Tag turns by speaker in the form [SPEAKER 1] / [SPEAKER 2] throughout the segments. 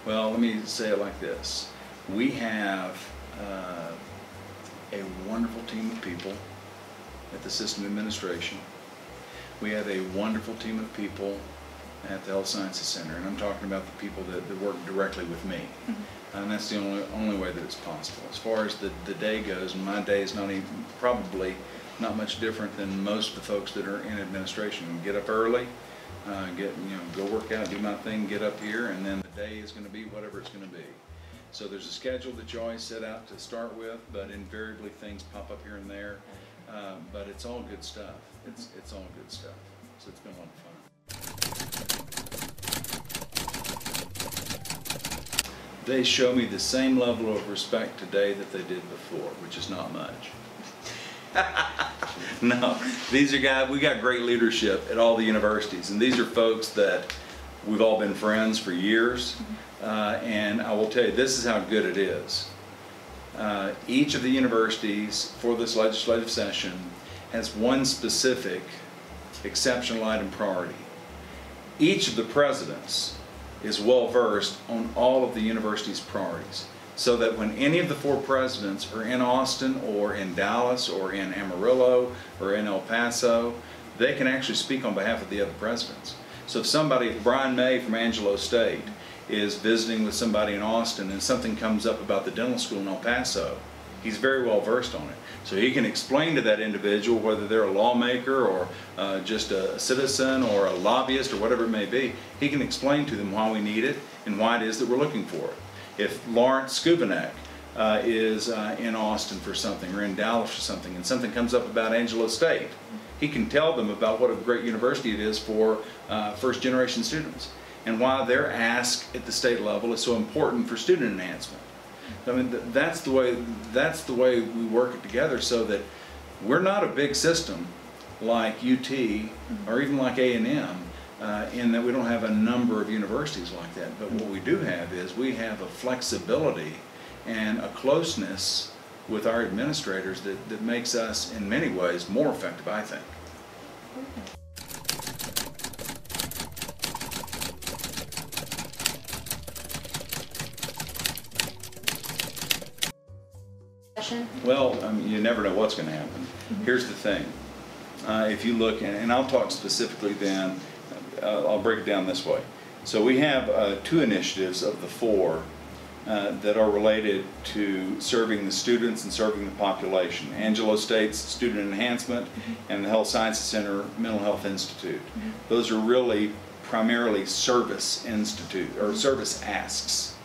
[SPEAKER 1] Well, let me say it like this. We have a wonderful team of people at the system administration. We have a wonderful team of people at the Health Sciences Center, and I'm talking about the people that work directly with me. And that's the only way that it's possible. As far as the day goes, and my day is probably not much different than most of the folks that are in administration. Get up early, go work out, do my thing, get up here, and then the day is going to be whatever it's going to be. So there's a schedule that you always set out to start with, but invariably things pop up here and there. But it's all good stuff. It's all good stuff. So it's been a lot of fun. They show me the same level of respect today that they did before, which is not much. No, these are guys, we got great leadership at all the universities, and these are folks that we've all been friends for years, and I will tell you, this is how good it is. Each of the universities for this legislative session has one specific exceptional item priority. Each of the presidents is well versed on all of the university's priorities, so that when any of the 4 presidents are in Austin or in Dallas or in Amarillo or in El Paso, they can actually speak on behalf of the other presidents. So if Brian May from Angelo State is visiting with somebody in Austin and something comes up about the dental school in El Paso, he's very well versed on it. So he can explain to that individual, whether they're a lawmaker or just a citizen or a lobbyist or whatever it may be, he can explain to them why we need it and why it is that we're looking for it. If Lawrence Skubanek is in Austin for something or in Dallas for something, and something comes up about Angelo State, he can tell them about what a great university it is for first-generation students and why their ask at the state level is so important for student enhancement. I mean, that's the way we work it together, so that we're not a big system like UT or even like A&M, in that we don't have a number of universities like that. But what we do have is we have a flexibility and a closeness with our administrators that makes us in many ways more effective, I think. Well, you never know what's going to happen. Here's the thing. If you look, and I'll talk specifically then, I'll break it down this way. So we have 2 initiatives of the 4 that are related to serving the students and serving the population. Angelo State's Student Enhancement and the Health Sciences Center Mental Health Institute. Those are really primarily service institute or service asks.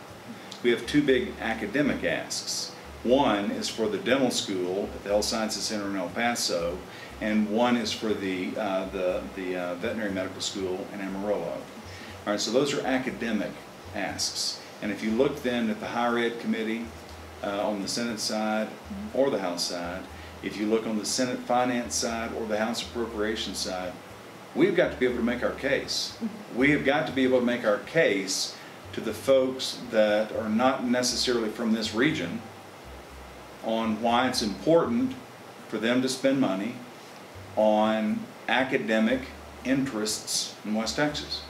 [SPEAKER 1] We have 2 big academic asks. One is for the dental school at the Health Sciences Center in El Paso, and one is for the veterinary medical school in Amarillo. All right, so those are academic asks. And if you look then at the Higher Ed Committee on the Senate side or the House side, if you look on the Senate Finance side or the House Appropriations side, we've got to be able to make our case. We have got to be able to make our case to the folks that are not necessarily from this region on why it's important for them to spend money on academic interests in West Texas.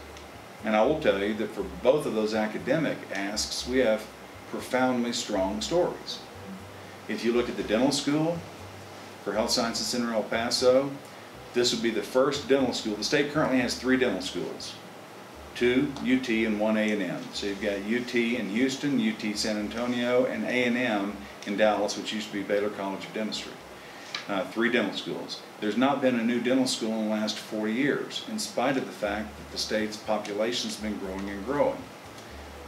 [SPEAKER 1] And I will tell you that for both of those academic asks, we have profoundly strong stories. If you look at the dental school for Health Sciences Center El Paso, this would be the first dental school. The state currently has 3 dental schools, 2 UT and 1 A&M. So you've got UT in Houston, UT San Antonio, and A&M in Dallas, which used to be Baylor College of Dentistry. 3 dental schools. There's not been a new dental school in the last 40 years, in spite of the fact that the state's population has been growing and growing.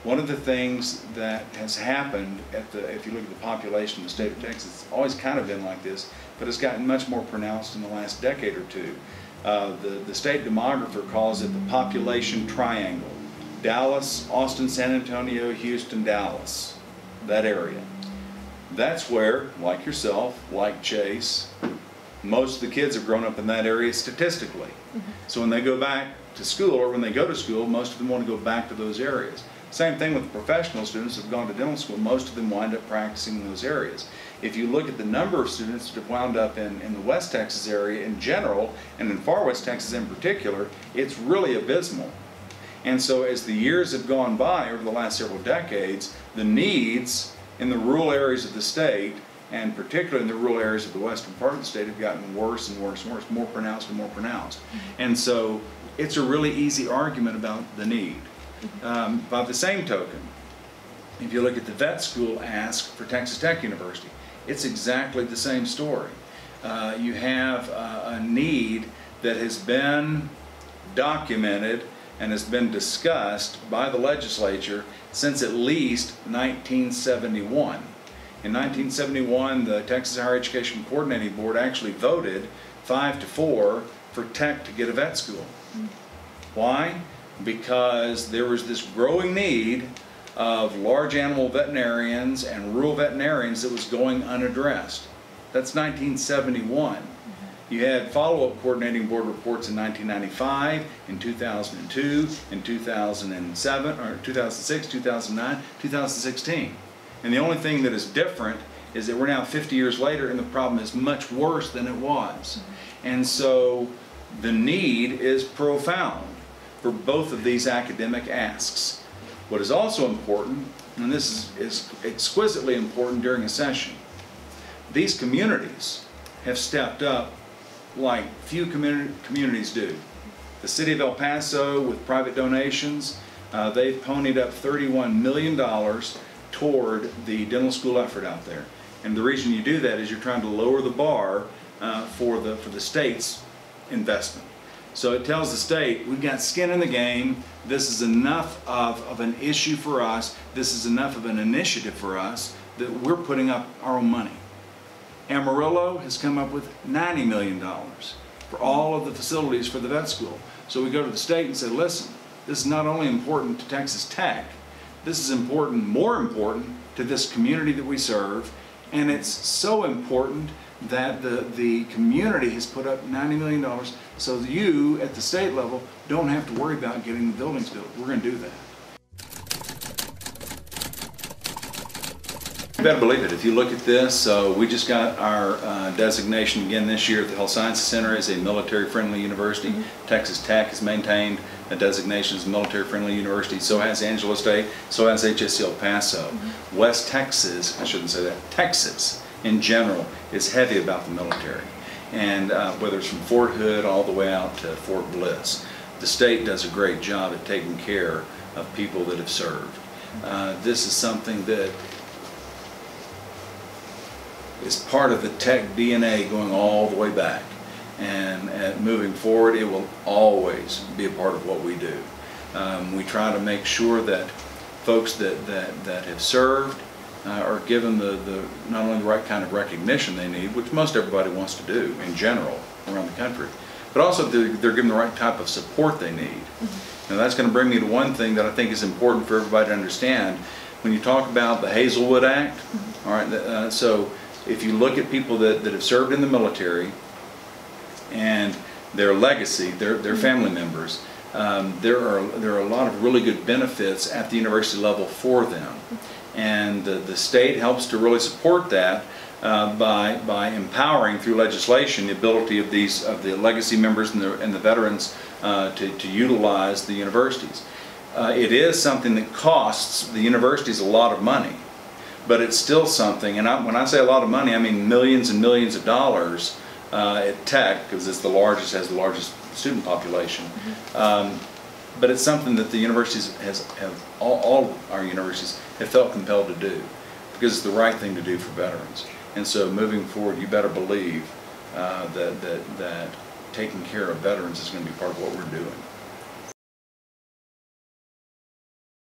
[SPEAKER 1] One of the things that has happened if you look at the population of the state of Texas, it's always kind of been like this, but it's gotten much more pronounced in the last decade or 2. The state demographer calls it the population triangle. Dallas, Austin, San Antonio, Houston, Dallas, that area. That's where, like yourself, like Chase, most of the kids have grown up in that area statistically. So when they go back to school, or when they go to school, most of them want to go back to those areas. Same thing with the professional students who have gone to dental school. Most of them wind up practicing in those areas. If you look at the number of students that have wound up in the West Texas area in general, and in Far West Texas in particular, it's really abysmal. And so as the years have gone by over the last several decades, the needs in the rural areas of the state, and particularly in the rural areas of the western part of the state, have gotten worse and worse and worse, more pronounced and more pronounced. And so it's a really easy argument about the need. By the same token, if you look at the vet school ask for Texas Tech University, it's exactly the same story. You have a need that has been documented and has been discussed by the legislature since at least 1971. In 1971, the Texas Higher Education Coordinating Board actually voted 5-4 for Tech to get a vet school. Why? Because there was this growing need of large animal veterinarians and rural veterinarians that was going unaddressed. That's 1971. You had follow-up coordinating board reports in 1995, in 2002, in 2007, or 2006, 2009, 2016. And the only thing that is different is that we're now 50 years later and the problem is much worse than it was. And so the need is profound for both of these academic asks. What is also important, and this is exquisitely important during a session, these communities have stepped up like few communities do. The city of El Paso, with private donations, they've ponied up $31 million toward the dental school effort out there. And the reason you do that is you're trying to lower the bar for the state's investment. So it tells the state, we've got skin in the game, this is enough of an issue for us, this is enough of an initiative for us that we're putting up our own money. Amarillo has come up with $90 million for all of the facilities for the vet school. So we go to the state and say, listen, this is not only important to Texas Tech, this is important, more important to this community that we serve, and it's so important that the community has put up $90 million so that you at the state level don't have to worry about getting the buildings built. We're going to do that. You better believe it. If you look at this, we just got our designation again this year at the Health Sciences Center as a military-friendly university. Texas Tech has maintained a designation as a military-friendly university. So has Angelo State, so has HSC El Paso. West Texas, I shouldn't say that, Texas in general is heavy about the military. And whether it's from Fort Hood all the way out to Fort Bliss, the state does a great job at taking care of people that have served. This is something that is part of the Tech DNA going all the way back, and moving forward it will always be a part of what we do. We try to make sure that folks that have served are given not only the right kind of recognition they need, which most everybody wants to do in general around the country, but also they're given the right type of support they need. Now that's going to bring me to one thing that I think is important for everybody to understand. When you talk about the Hazelwood Act, all right, so if you look at people that have served in the military and their legacy, their family members, there are a lot of really good benefits at the university level for them. And the state helps to really support that by empowering through legislation the ability of the legacy members and the veterans to utilize the universities. It is something that costs the universities a lot of money, but it's still something, and when I say a lot of money, I mean millions and millions of dollars at Tech, because it's has the largest student population. But it's something that the universities all our universities have felt compelled to do, because it's the right thing to do for veterans. And so moving forward, you better believe that taking care of veterans is going to be part of what we're doing.